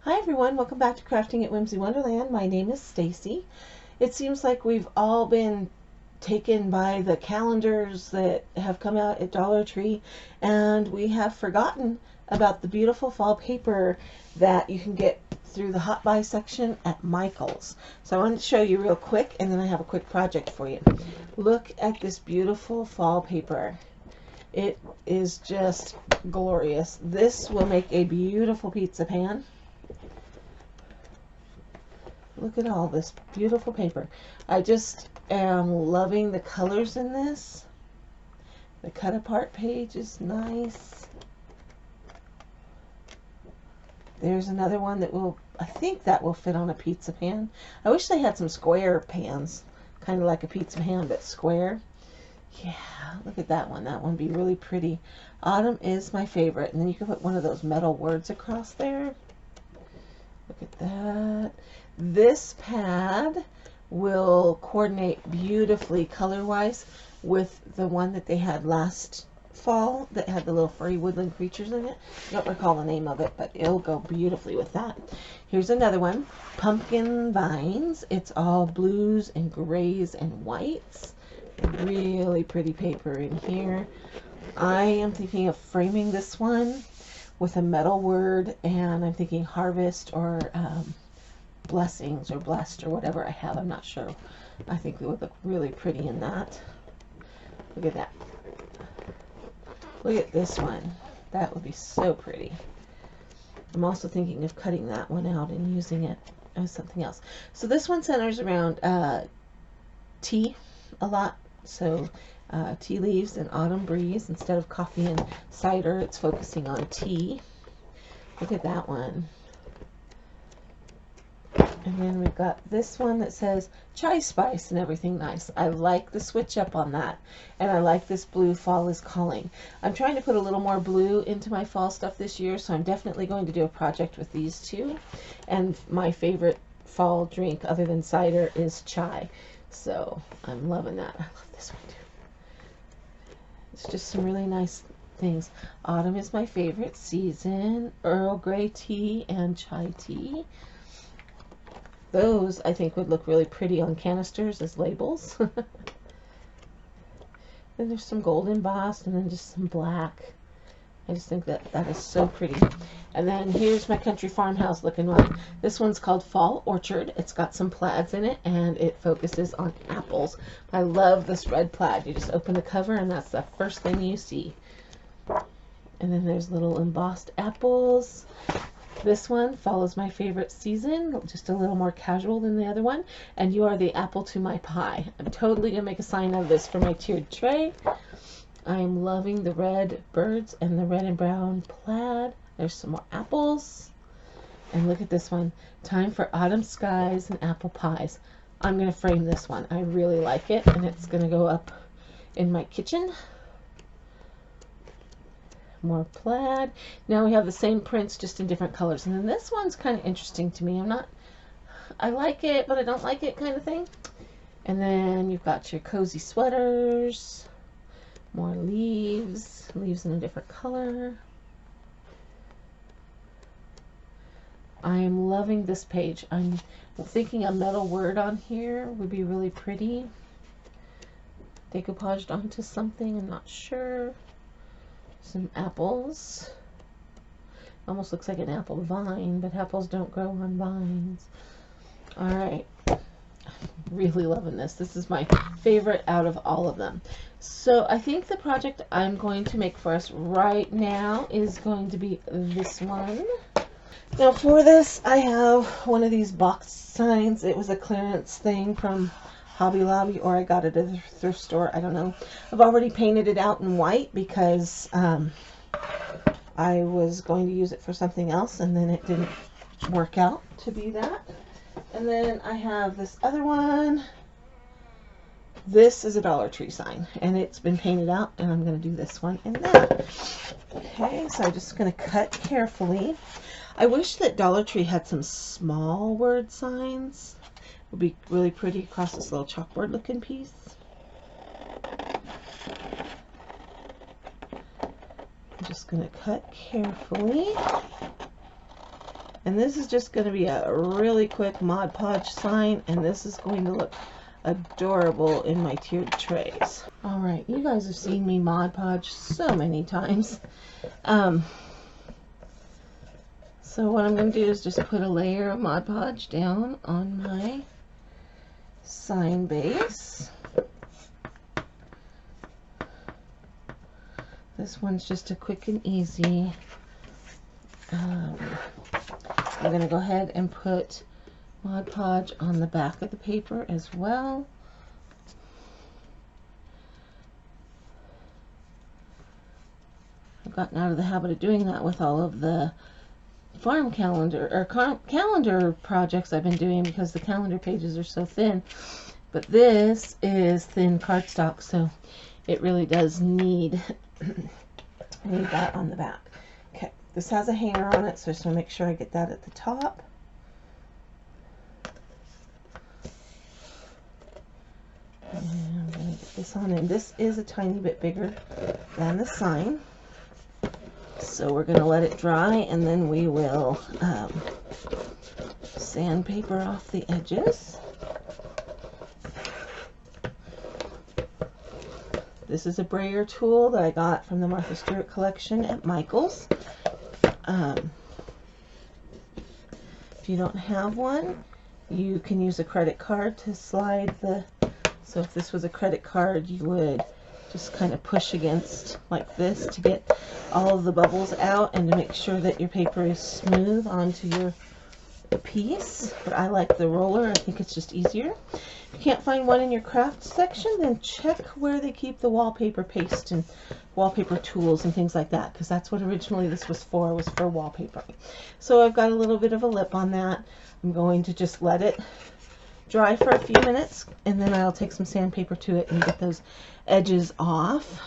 Hi everyone, welcome back to Crafting at Whimsy Wonderland. My name is Stacy. It seems like we've all been taken by the calendars that have come out at Dollar Tree, and we have forgotten about the beautiful fall paper that you can get through the Hot Buy section at Michael's. So I wanted to show you real quick, and then I have a quick project for you. Look at this beautiful fall paper. It is just glorious. This will make a beautiful pizza pan. Look at all this beautiful paper. I just am loving the colors in this. The cut apart page is nice. There's another one that will, I think that will fit on a pizza pan. I wish they had some square pans, kind of like a pizza pan but square. Yeah, look at that one. That one would be really pretty. Autumn is my favorite. And then you can put one of those metal words across there. Look at that. This pad will coordinate beautifully color-wise with the one that they had last fall that had the little furry woodland creatures in it. I don't recall the name of it, but it'll go beautifully with that. Here's another one, Pumpkin Vines. It's all blues and grays and whites. Really pretty paper in here. I am thinking of framing this one with a metal word, and I'm thinking harvest or blessings or blessed or whatever I have. I'm not sure. I think it would look really pretty in that. Look at that. Look at this one. That would be so pretty. I'm also thinking of cutting that one out and using it as something else. So this one centers around tea a lot. So tea leaves and autumn breeze. Instead of coffee and cider, it's focusing on tea. Look at that one. And then we've got this one that says chai spice and everything nice. I like the switch up on that. And I like this blue, fall is calling. I'm trying to put a little more blue into my fall stuff this year, so I'm definitely going to do a project with these two. And my favorite fall drink other than cider is chai. So I'm loving that. I love this one too. It's just some really nice things. Autumn is my favorite season. Earl Grey tea and chai tea. Those, I think, would look really pretty on canisters as labels. Then there's some gold embossed and then just some black. I just think that that is so pretty. And then here's my country farmhouse looking one. This one's called Fall Orchard. It's got some plaids in it and it focuses on apples. I love this red plaid. You just open the cover and that's the first thing you see. And then there's little embossed apples. This one follows my favorite season, just a little more casual than the other one. And you are the apple to my pie. I'm totally going to make a sign of this for my tiered tray. I am loving the red birds and the red and brown plaid. There's some more apples. And look at this one. Time for autumn skies and apple pies. I'm going to frame this one. I really like it, and it's going to go up in my kitchen. More plaid. Now we have the same prints, just in different colors. And then this one's kind of interesting to me. I like it, but I don't like it kind of thing. And then you've got your cozy sweaters. More leaves. Leaves in a different color. I am loving this page. I'm thinking a metal word on here would be really pretty. Decoupaged onto something, I'm not sure. Some apples. Almost looks like an apple vine, but apples don't grow on vines. Alright. Really loving this. This is my favorite out of all of them. So I think the project I'm going to make for us right now is going to be this one. Now for this, I have one of these box signs. It was a clearance thing from Hobby Lobby, or I got it at a thrift store. I don't know. I've already painted it out in white because I was going to use it for something else, and then it didn't work out to be that. And then I have this other one. This is a Dollar Tree sign, and it's been painted out, and I'm going to do this one and that. Okay, so I'm just going to cut carefully. I wish that Dollar Tree had some small word signs. It would be really pretty across this little chalkboard looking piece. I'm just going to cut carefully. And this is just going to be a really quick Mod Podge sign, and this is going to look adorable in my tiered trays. Alright, you guys have seen me Mod Podge so many times. So what I'm going to do is just put a layer of Mod Podge down on my sign base. This one's just a quick and easy. I'm going to go ahead and put Mod Podge on the back of the paper as well. I've gotten out of the habit of doing that with all of the farm calendar or calendar projects I've been doing because the calendar pages are so thin. But this is thin cardstock, so it really does need that on the back. Okay, this has a hanger on it, so I just want to make sure I get that at the top. And I'm going to get this on, and this is a tiny bit bigger than the sign. So we're going to let it dry, and then we will sandpaper off the edges. This is a brayer tool that I got from the Martha Stewart collection at Michael's. If you don't have one, you can use a credit card to slide the... So if this was a credit card, you would just kind of push against like this to get all of the bubbles out and to make sure that your paper is smooth onto your piece. But I like the roller. I think it's just easier. If you can't find one in your craft section, then check where they keep the wallpaper paste and wallpaper tools and things like that, because that's what originally this was for wallpapering. So I've got a little bit of a lip on that. I'm going to just let it dry for a few minutes, and then I'll take some sandpaper to it and get those edges off.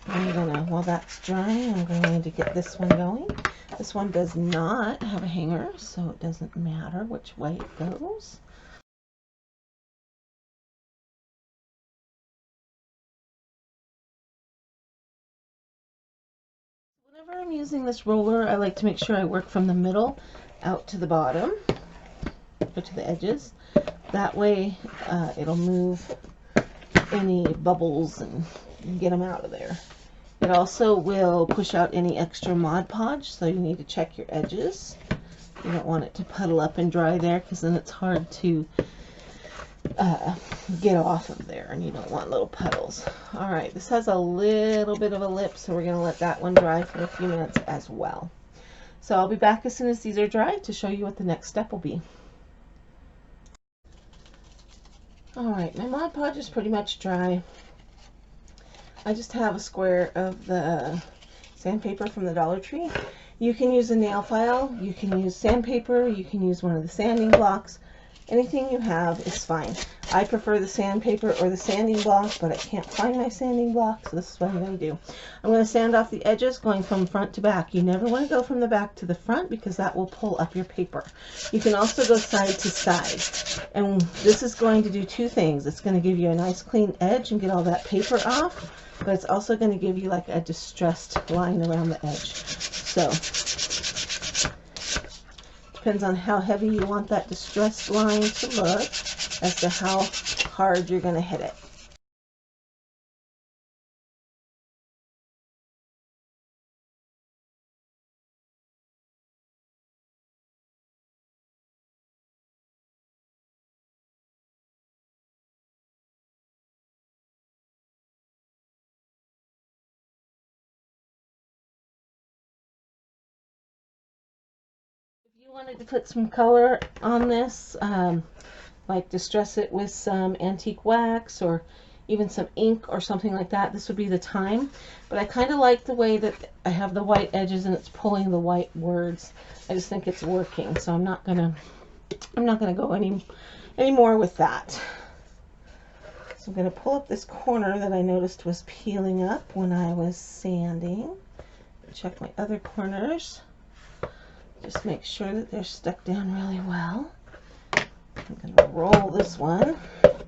I'm gonna, while that's drying, I'm going to get this one going. This one does not have a hanger, so it doesn't matter which way it goes. Whenever I'm using this roller, I like to make sure I work from the middle out to the bottom, or to the edges. That way it'll move any bubbles and get them out of there. It also will push out any extra Mod Podge, so you need to check your edges. You don't want it to puddle up and dry there, because then it's hard to get off of there, and you don't want little puddles. Alright, this has a little bit of a lip, so we're going to let that one dry for a few minutes as well. So I'll be back as soon as these are dry to show you what the next step will be. Alright, my Mod Podge is pretty much dry. I just have a square of the sandpaper from the Dollar Tree. You can use a nail file, you can use sandpaper, you can use one of the sanding blocks. Anything you have is fine. I prefer the sandpaper or the sanding block, but I can't find my sanding block, so this is what I'm going to do. I'm going to sand off the edges going from front to back. You never want to go from the back to the front, because that will pull up your paper. You can also go side to side. And this is going to do two things. It's going to give you a nice clean edge and get all that paper off, but it's also going to give you like a distressed line around the edge. So depends on how heavy you want that distressed line to look as to how hard you're going to hit it. If you wanted to put some color on this, like distress it with some antique wax or even some ink or something like that, this would be the time. But I kind of like the way that I have the white edges and it's pulling the white words. I just think it's working, so I'm not gonna go any more with that. So I'm gonna pull up this corner that I noticed was peeling up when I was sanding. Check my other corners. Just make sure that they're stuck down really well. I'm going to roll this one. Okay,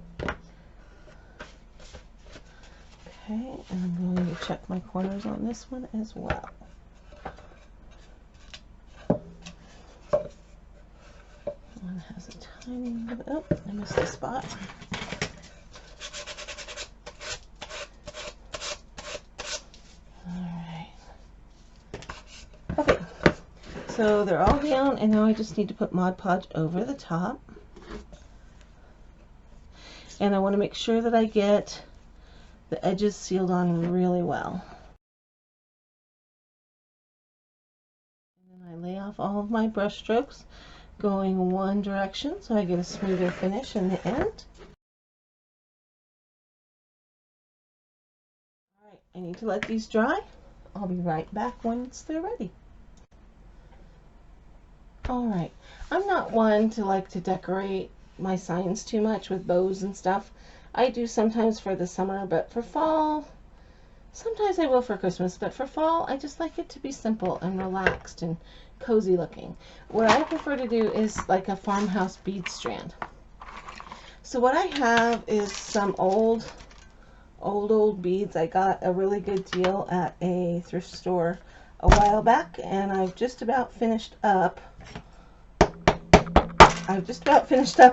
and I'm going to check my corners on this one as well. tiny bit. Oh, I missed a spot. Alright. Okay. So they're all down, and now I just need to put Mod Podge over the top. And I want to make sure that I get the edges sealed on really well. And then I lay off all of my brush strokes going one direction so I get a smoother finish in the end. Alright, I need to let these dry. I'll be right back once they're ready. Alright, I'm not one to like to decorate my signs too much with bows and stuff. I do sometimes for the summer, but for fall, sometimes I will for Christmas, but for fall, I just like it to be simple and relaxed and cozy looking. What I prefer to do is like a farmhouse bead strand. So what I have is some old beads. I got a really good deal at a thrift store a while back, and I've just about finished up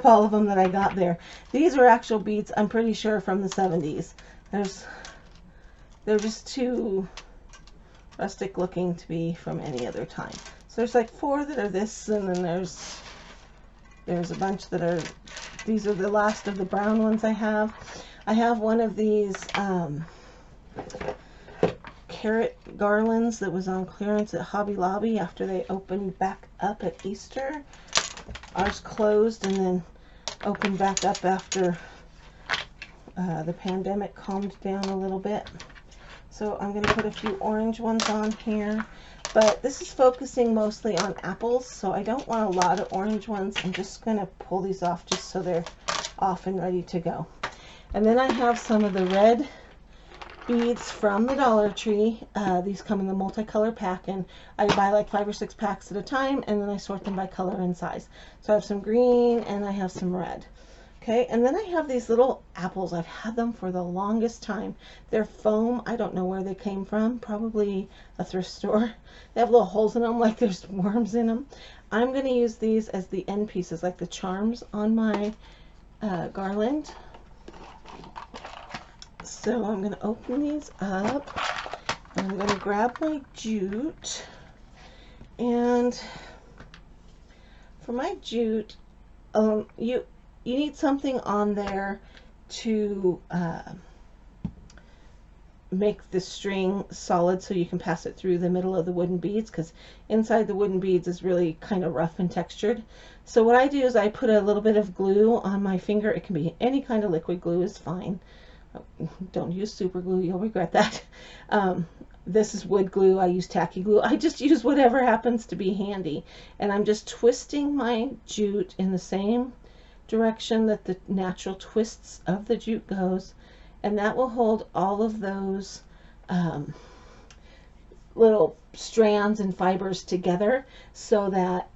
all of them that I got there. These are actual beads, I'm pretty sure, from the 70s. They're just too rustic looking to be from any other time. So there's like 4 that are this, and then there's a bunch that are, these are the last of the brown ones I have. I have one of these carrot garlands that was on clearance at Hobby Lobby after they opened back up at Easter. Ours closed and then opened back up after the pandemic calmed down a little bit. So I'm going to put a few orange ones on here, but this is focusing mostly on apples, so I don't want a lot of orange ones. I'm just going to pull these off just so they're off and ready to go. And then I have some of the red beads from the Dollar Tree. These come in the multicolor pack, and I buy like 5 or 6 packs at a time, and then I sort them by color and size. So I have some green and I have some red. Okay, and then I have these little apples. I've had them for the longest time. They're foam. I don't know where they came from. Probably a thrift store. They have little holes in them like there's worms in them. I'm going to use these as the end pieces, like the charms on my garland. So I'm going to open these up, and I'm going to grab my jute, and for my jute, you need something on there to make the string solid so you can pass it through the middle of the wooden beads, because inside the wooden beads is really kind of rough and textured. So what I do is I put a little bit of glue on my finger. It can be any kind of liquid glue is fine. Don't use super glue, you'll regret that. This is wood glue. I use tacky glue. I just use whatever happens to be handy. And I'm just twisting my jute in the same direction that the natural twists of the jute goes. And that will hold all of those little strands and fibers together so that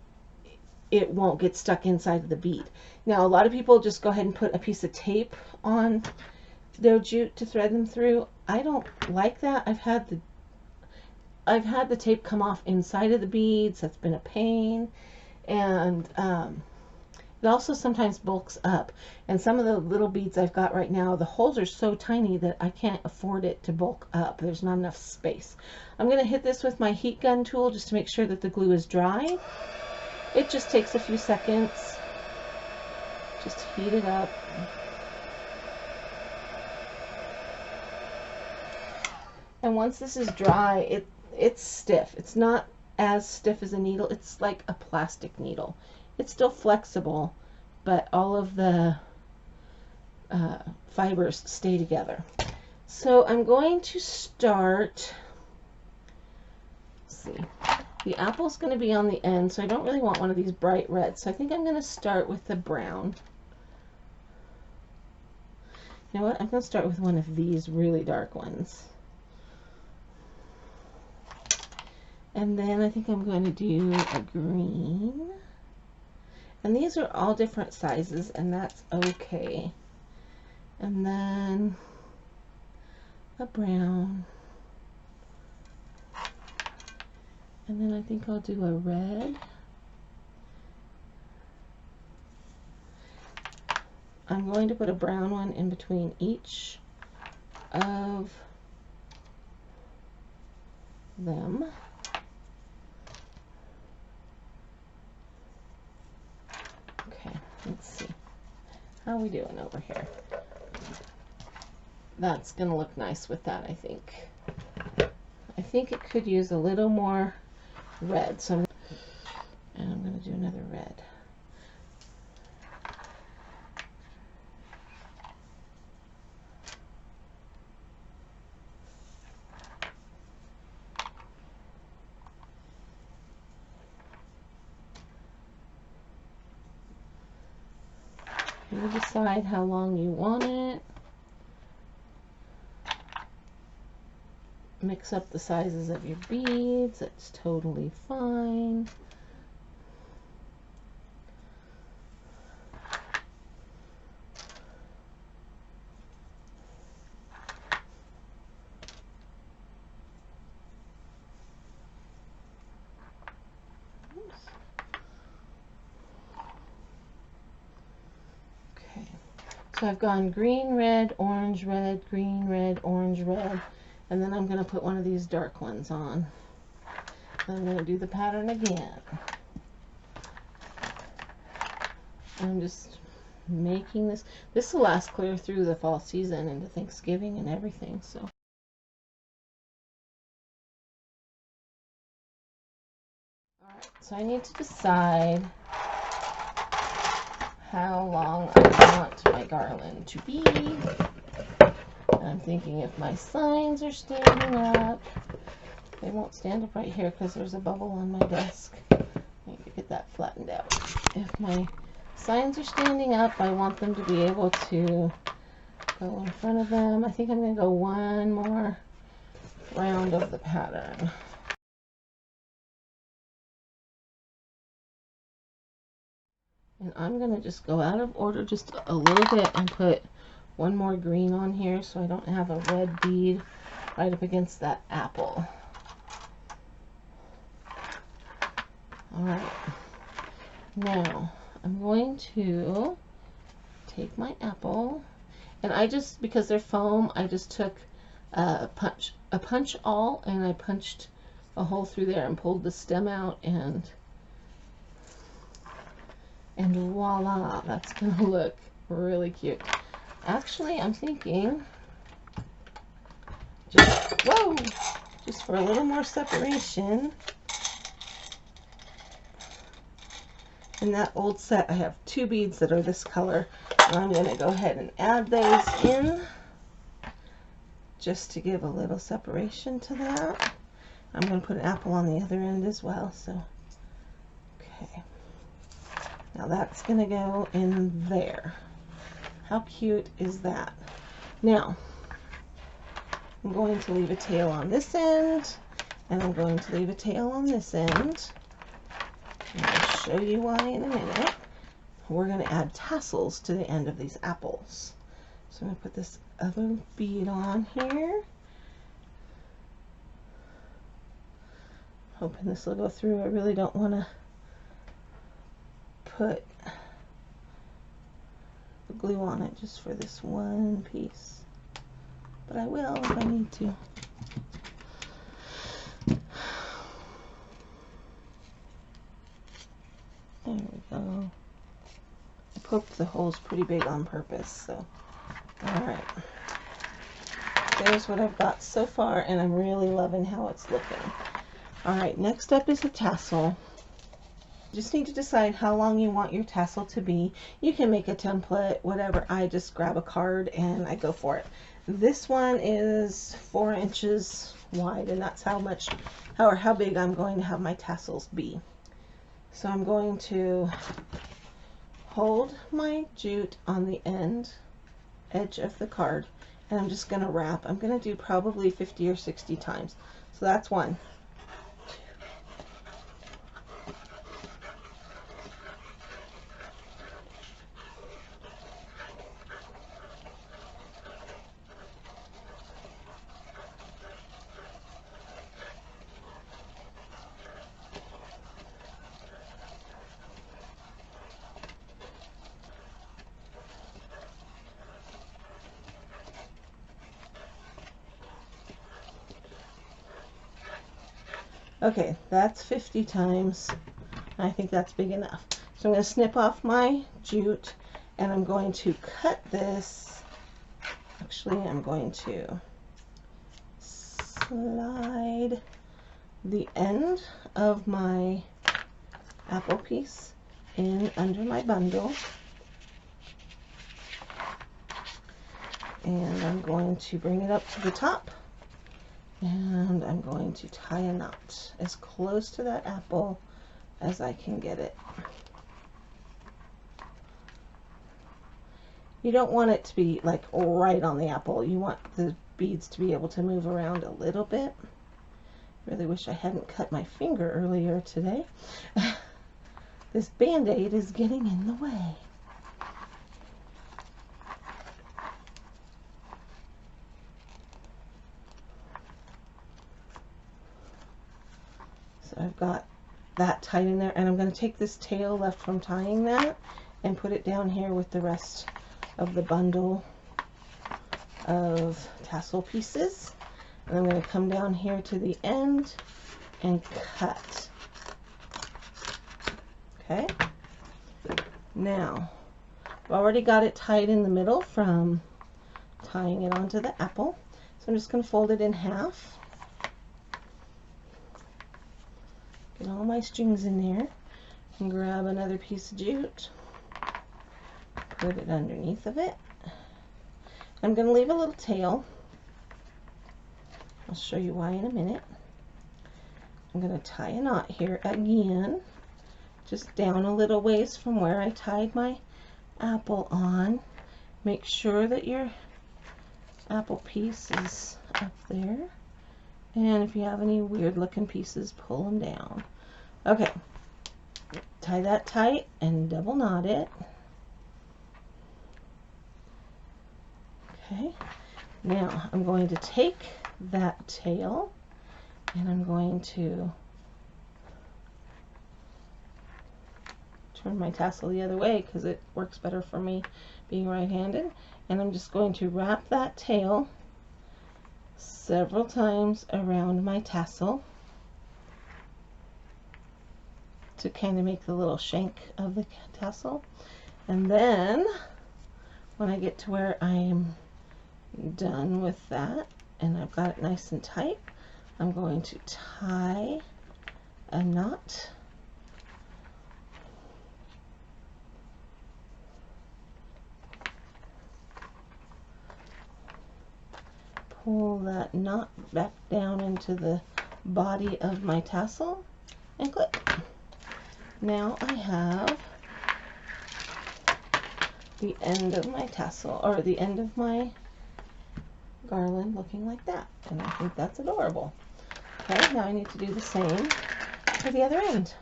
it won't get stuck inside of the bead. Now, a lot of people just go ahead and put a piece of tape on their jute to thread them through. I don't like that. I've had the tape come off inside of the beads. That's been a pain, and it also sometimes bulks up. And some of the little beads I've got right now, the holes are so tiny that I can't afford it to bulk up. There's not enough space. I'm going to hit this with my heat gun tool just to make sure that the glue is dry. It just takes a few seconds. Just heat it up. And once this is dry, it's stiff. It's not as stiff as a needle. It's like a plastic needle. It's still flexible, but all of the fibers stay together. So I'm going to start, let's see, the apple's going to be on the end, so I don't really want one of these bright reds. So I think I'm going to start with the brown. You know what? I'm going to start with one of these really dark ones. And then I think I'm going to do a green. And these are all different sizes, and that's okay. And then a brown. And then I think I'll do a red. I'm going to put a brown one in between each of them. Okay, let's see. How are we doing over here? That's going to look nice with that, I think. I think it could use a little more red, so I'm going to do another red. You decide how long you want it. Mix up the sizes of your beads. It's totally fine. So I've gone green, red, green, red, orange, red, and then I'm going to put one of these dark ones on. I'm going to do the pattern again. I'm just making this. This will last clear through the fall season into Thanksgiving and everything. So. Alright, so I need to decide how long I want my garland to be. I'm thinking if my signs are standing up, they won't stand up right here because there's a bubble on my desk. I need to get that flattened out. If my signs are standing up, I want them to be able to go in front of them. I think I'm going to go one more round of the pattern. And I'm going to just go out of order just a little bit and put one more green on here so I don't have a red bead right up against that apple. Alright, now I'm going to take my apple, and I just, because they're foam, I just took a punch awl and I punched a hole through there and pulled the stem out, and voila, that's gonna look really cute. Actually, I'm thinking just for a little more separation. In that old set, I have 2 beads that are this color, and I'm going to go ahead and add those in just to give a little separation to that. I'm going to put an apple on the other end as well. So, okay. Now that's going to go in there. How cute is that? Now, I'm going to leave a tail on this end, and I'm going to leave a tail on this end. And I'll show you why in a minute. We're going to add tassels to the end of these apples. So I'm going to put this other bead on here. Hoping this will go through. I really don't want to put the glue on it just for this one piece. But I will if I need to. There we go. I poked the holes pretty big on purpose, so. Alright. There's what I've got so far, and I'm really loving how it's looking. Alright, next up is a tassel. You just need to decide how long you want your tassel to be. You can make a template, whatever. I just grab a card and I go for it. This one is 4 inches wide, and that's how big I'm going to have my tassels be. So I'm going to hold my jute on the edge of the card, and I'm just going to wrap. I'm going to do probably 50 or 60 times. So that's 1. Okay, that's 50 times. I think that's big enough. So I'm going to snip off my jute and I'm going to cut this. Actually, I'm going to slide the end of my apple piece in under my bundle. And I'm going to bring it up to the top. And I'm going to tie a knot as close to that apple as I can get it. You don't want it to be like right on the apple. You want the beads to be able to move around a little bit. Really wish I hadn't cut my finger earlier today. This Band-Aid is getting in the way. So I've got that tied in there, and I'm going to take this tail left from tying that and put it down here with the rest of the bundle of tassel pieces. And I'm going to come down here to the end and cut. Okay. Now, I've already got it tied in the middle from tying it onto the apple. So I'm just going to fold it in half. Get all my strings in there and grab another piece of jute. Put it underneath of it. I'm going to leave a little tail. I'll show you why in a minute. I'm going to tie a knot here again, just down a little ways from where I tied my apple on. Make sure that your apple piece is up there. And if you have any weird looking pieces, pull them down. Okay, tie that tight and double knot it. Okay, now I'm going to take that tail and I'm going to turn my tassel the other way because it works better for me being right-handed, and I'm just going to wrap that tail several times around my tassel to kind of make the little shank of the tassel. And then when I get to where I'm done with that and I've got it nice and tight, I'm going to tie a knot pull that knot back down into the body of my tassel and clip. Now I have the end of my tassel, or the end of my garland looking like that, and I think that's adorable. Okay, now I need to do the same for the other end.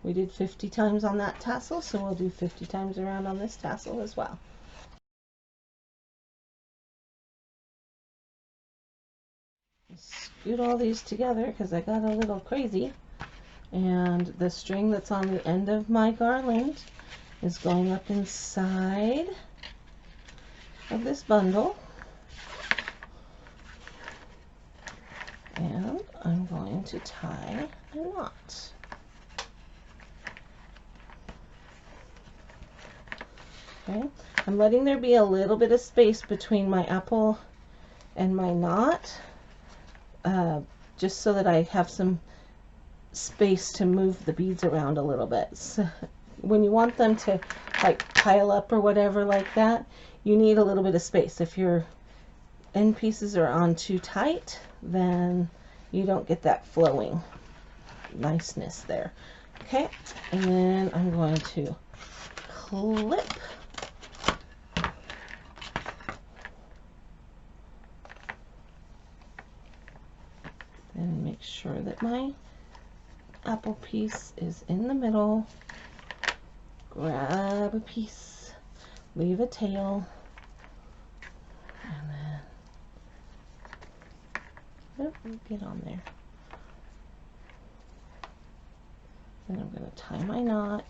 We did 50 times on that tassel, so we'll do 50 times around on this tassel as well. Scoot all these together because I got a little crazy, and the string that's on the end of my garland is going up inside of this bundle, and I'm going to tie a knot. Okay, I'm letting there be a little bit of space between my apple and my knot, just so that I have some space to move the beads around a little bit. So when you want them to like pile up or whatever like that, you need a little bit of space. If your end pieces are on too tight, then you don't get that flowing niceness there. Okay, and then I'm going to clip and make sure that my apple piece is in the middle. Grab a piece, leave a tail, and then get on there. Then I'm going to tie my knot.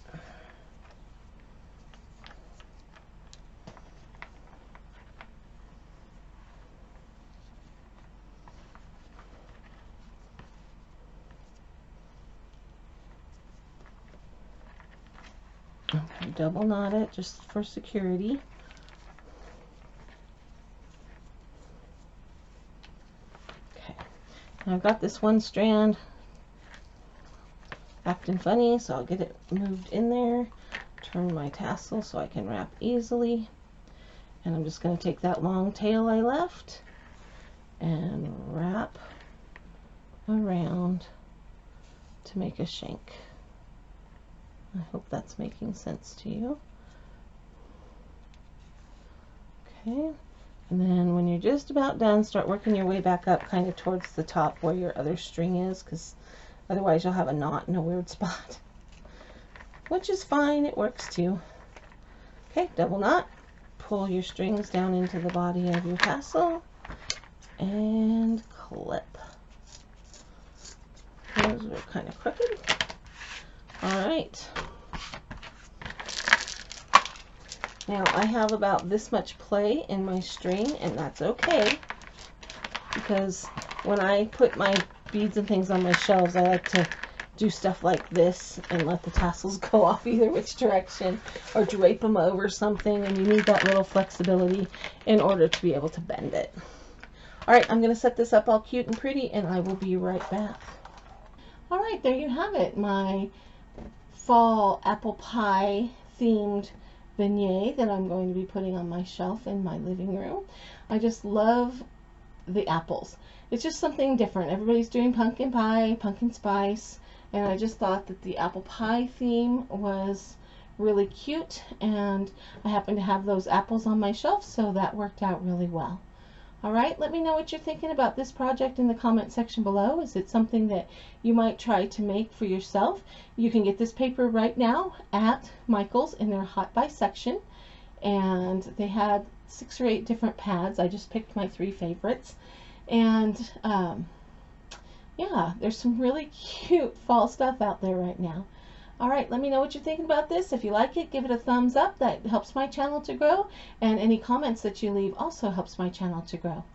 Okay, double knot it just for security. Okay, now I've got this one strand acting funny, so I'll get it moved in there. Turn my tassel so I can wrap easily. And I'm just going to take that long tail I left and wrap around to make a shank. I hope that's making sense to you. Okay, and then when you're just about done, start working your way back up kind of towards the top where your other string is, because otherwise you'll have a knot in a weird spot. Which is fine, it works too. Okay, double knot. Pull your strings down into the body of your tassel and clip. Those are kind of crooked. Alright. Now I have about this much play in my string, and that's okay, because when I put my beads and things on my shelves, I like to do stuff like this and let the tassels go off either which direction, or drape them over something, and you need that little flexibility in order to be able to bend it. Alright, I'm going to set this up all cute and pretty, and I will be right back. Alright, there you have it, my fall apple pie themed beignet that I'm going to be putting on my shelf in my living room. I just love the apples. It's just something different. Everybody's doing pumpkin pie, pumpkin spice, and I just thought that the apple pie theme was really cute, and I happen to have those apples on my shelf, so that worked out really well. Alright, let me know what you're thinking about this project in the comment section below. Is it something that you might try to make for yourself? You can get this paper right now at Michael's in their Hot Buy section, and they had 6 or 8 different pads. I just picked my 3 favorites, and yeah, there's some really cute fall stuff out there right now. Alright, let me know what you're thinking about this. If you like it, give it a thumbs up. That helps my channel to grow. And any comments that you leave also helps my channel to grow.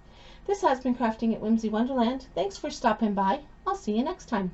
This has been Crafting at Whimsy Wonderland. Thanks for stopping by. I'll see you next time.